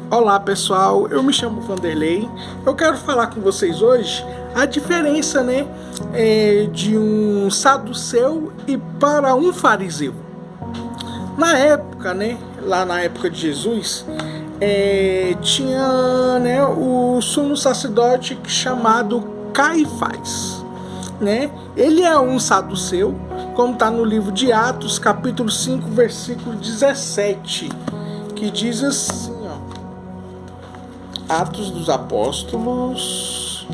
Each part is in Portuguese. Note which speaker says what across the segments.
Speaker 1: Olá pessoal, eu me chamo Vanderlei. Eu quero falar com vocês hoje a diferença, de um saduceu e para um fariseu. Na época, lá na época de Jesus, tinha, o sumo sacerdote chamado Caifás, Ele é um saduceu, como está no livro de Atos, capítulo 5, versículo 17, que diz assim, Atos dos Apóstolos,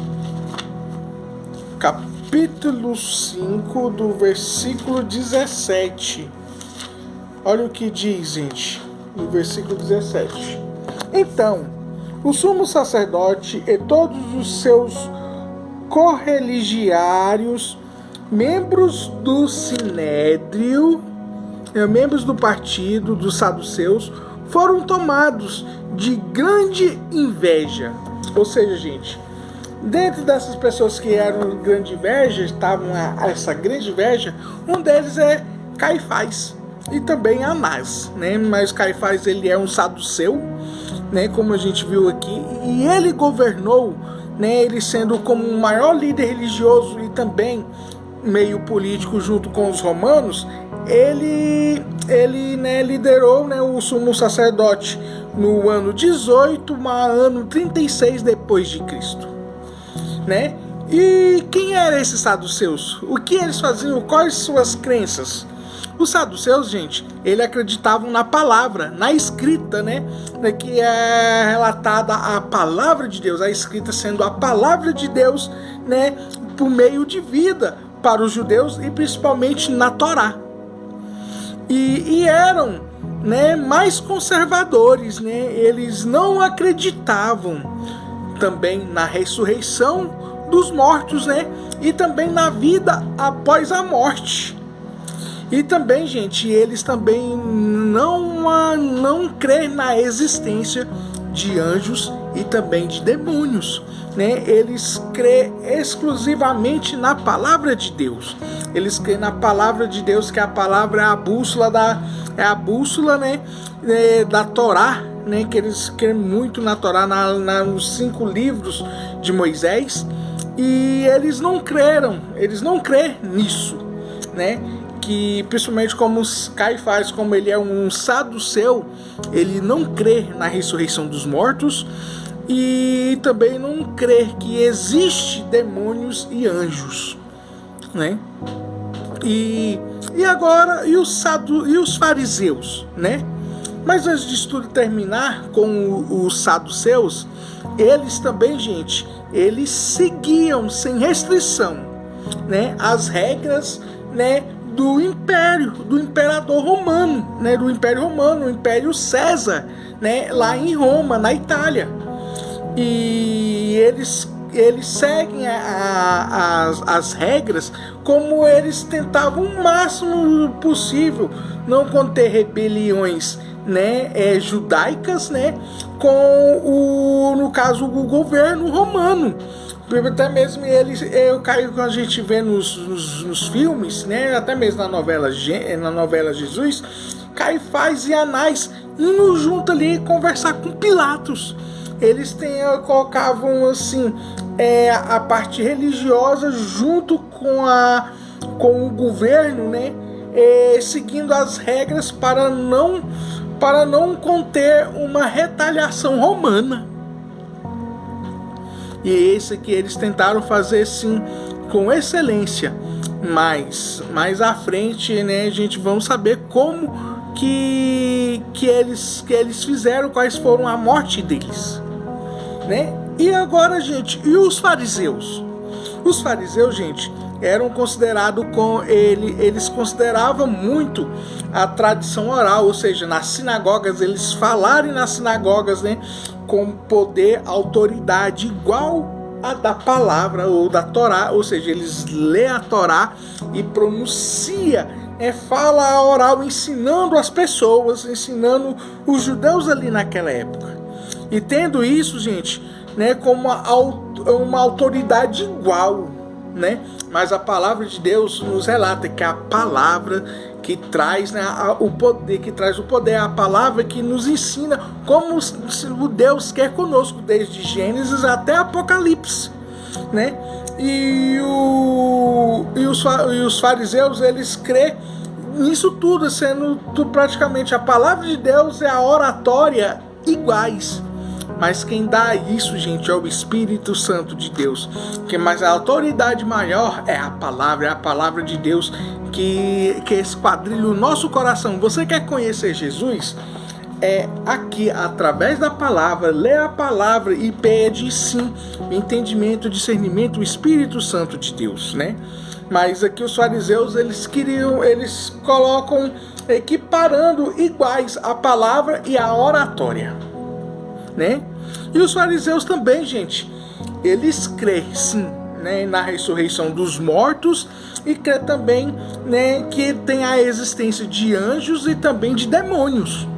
Speaker 1: capítulo 5, do versículo 17. Olha o que diz, gente, no versículo 17. Então, o sumo sacerdote e todos os seus correligiários, membros do sinédrio, membros do partido dos saduceus, foram tomados de grande inveja. Ou seja, gente, dentro dessas pessoas que eram grande inveja, estavam essa grande inveja, um deles é Caifás e também Anás, Mas Caifás, ele é um saduceu, como a gente viu aqui, e ele governou, ele sendo como o maior líder religioso e também meio político junto com os romanos. Ele liderou, o sumo sacerdote no ano 18, ano 36 depois de Cristo, E quem eram esses saduceus? O que eles faziam? Quais suas crenças? Os saduceus, gente, eles acreditavam na palavra, na escrita, Que é relatada a palavra de Deus, a escrita sendo a palavra de Deus, por meio de vida para os judeus e principalmente na Torá. E eram, mais conservadores, Eles não acreditavam também na ressurreição dos mortos, E também na vida após a morte. E também, gente, eles também não creem na existência de anjos e também de demônios, Eles creem exclusivamente na palavra de Deus. Eles creem na palavra de Deus, que a palavra é a bússola da Torá, Que eles creem muito na Torá, nos 5 livros de Moisés. E eles não creem nisso, Que principalmente como Caifás, como ele é um saduceu, ele não crê na ressurreição dos mortos e também não crê que existe demônios e anjos, E agora, e os fariseus, Mas antes de tudo terminar com os saduceus, eles também, gente, eles seguiam sem restrição, as regras, do imperador romano, do Império Romano, o Império César, lá em Roma, na Itália. E eles seguem as regras, como eles tentavam o máximo possível não conter rebeliões, judaicas, com no caso o governo romano. Até mesmo quando a gente vê nos filmes, até mesmo na novela Jesus, Caifás e Anás indo junto ali conversar com Pilatos. Eles colocavam assim a parte religiosa junto com o governo, seguindo as regras para não conter uma retaliação romana. E esse que eles tentaram fazer sim com excelência. Mas mais à frente, a gente vamos saber como que eles fizeram, quais foram a morte deles, E agora, gente, e os fariseus? Os fariseus, gente, eram considerados eles consideravam muito a tradição oral, ou seja, nas sinagogas, eles falarem nas sinagogas, com poder, autoridade igual a da palavra ou da Torá, ou seja, eles lêem a Torá e pronuncia, fala oral, ensinando as pessoas, ensinando os judeus ali naquela época. E tendo isso, gente, como uma autoridade igual, Mas a palavra de Deus nos relata que a palavra que traz, né, o poder, a palavra que nos ensina como o Deus quer conosco, desde Gênesis até Apocalipse, né? E os fariseus, eles crêem nisso tudo, sendo praticamente a palavra de Deus e a oratória iguais. Mas quem dá isso, gente, é o Espírito Santo de Deus. Mas a autoridade maior é a palavra de Deus que esquadrilha o nosso coração. Você quer conhecer Jesus? É aqui, através da palavra, lê a palavra e pede sim entendimento, discernimento, o Espírito Santo de Deus, né? Mas aqui os fariseus, eles colocam equiparando iguais a palavra e a oratória, né? E os fariseus também, gente, eles creem sim, né, na ressurreição dos mortos e creem também, né, que tem a existência de anjos e também de demônios,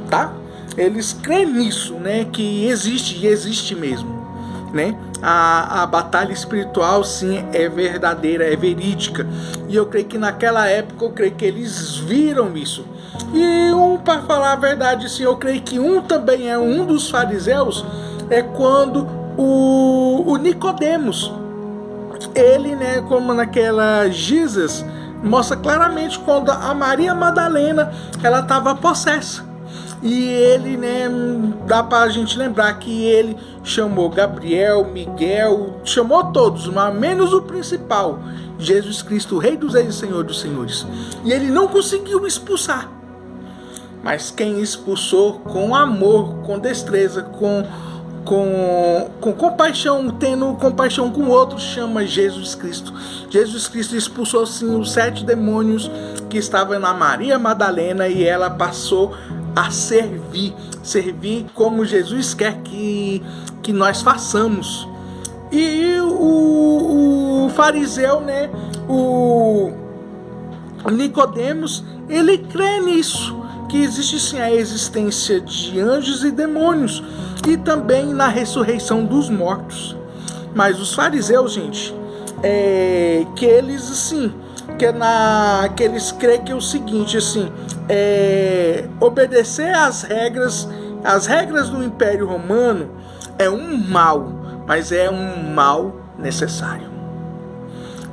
Speaker 1: tá? Eles creem nisso, né, que existe e existe mesmo, né? A batalha espiritual sim é verdadeira, é verídica, e eu creio que naquela época, eu creio que eles viram isso. E para falar a verdade, sim, eu creio que também é um dos fariseus, é quando o Nicodemos, ele, né, como naquela Jesus, mostra claramente quando a Maria Madalena, ela estava possessa. E ele, né, dá pra gente lembrar que ele chamou Gabriel, Miguel, chamou todos, mas menos o principal, Jesus Cristo, Rei dos Reis e Senhor dos Senhores. E ele não conseguiu expulsar. Mas quem expulsou com amor, com destreza, com compaixão, tendo compaixão com o outro, chama Jesus Cristo. Jesus Cristo expulsou sim os 7 demônios que estavam na Maria Madalena, e ela passou a servir como Jesus quer que nós façamos. E o fariseu, né, o Nicodemos, ele crê nisso, que existe sim a existência de anjos e demônios, e também na ressurreição dos mortos. Mas os fariseus, gente, que eles assim, que eles creem que é o seguinte, assim, obedecer às regras do Império Romano é um mal, mas é um mal necessário.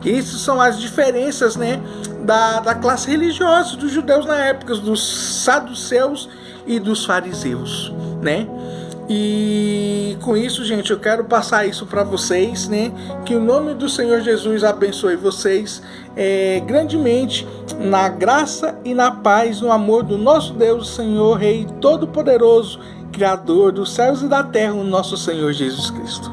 Speaker 1: Isso são as diferenças, né, da classe religiosa dos judeus na época, dos saduceus e dos fariseus, né? E com isso, gente, eu quero passar isso para vocês, né? Que o nome do Senhor Jesus abençoe vocês grandemente, na graça e na paz, no amor do nosso Deus, Senhor, Rei Todo-Poderoso, Criador dos céus e da terra, o nosso Senhor Jesus Cristo.